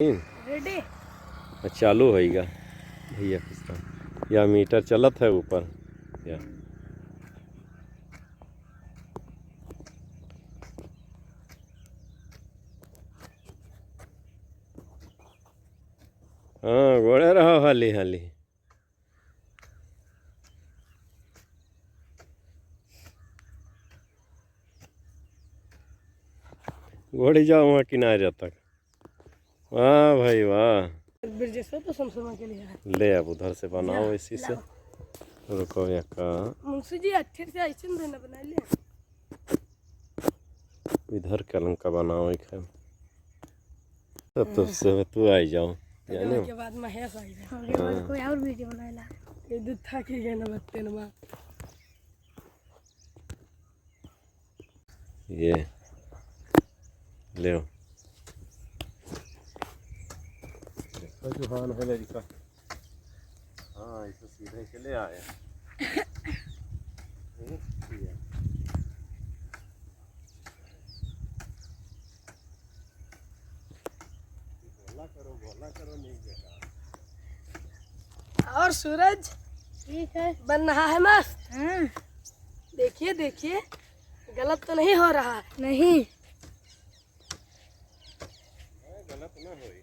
Ready चालू होएगा भैया किस या मीटर चलत है ऊपर या हाँ गोड़े रहो हाली हाली घोड़ी जाओ वहाँ किनारे तक। वाह भाई वाह ब्रिजेश तो समसमा के लिए है। ले अब उधर से बनाओ इसी से। रुको या का मुंशी जी अच्छे से ऐसे देना बना ले। इधर कलम का बनाओ एक है तो से तू आई जाओ यानी के बाद महेश आई है। के बाद कोई और वीडियो बनाएला ये दूध था के गए ना बत्ते ना ये ले जुबान है लड़का। हाँ इसे सीधे चले आए बोला करो नहीं बेटा। और सूरज ठीक है बन रहा है मस्त। हाँ देखिए देखिए गलत तो नहीं हो रहा। नहीं गलत ना होई।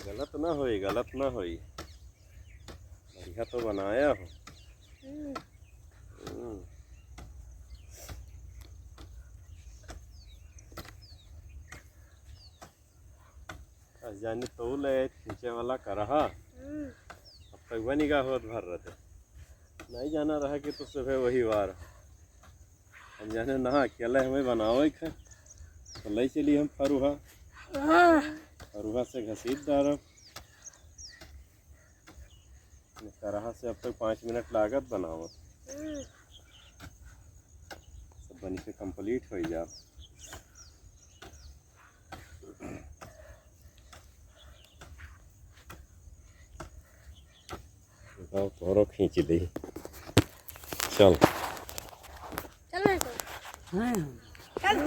गलत ना होई गलत ना होई बढ़िया तो बनाया हो। जाने तो ले खींचे वाला करहा अब तक वह निगाह होत भर रहे थे नहीं जाना रहा कि तो सुबह वही वार हम जाने नहा अकेले हमें बनाओ एक है तो ले चली हम फरुहा फरुहा से घसीट डालो इस तरह से अब तक 5 मिनट लागत बनाओ सब बन के कंप्लीट हो जा। तोरो खींच दी चल चल चल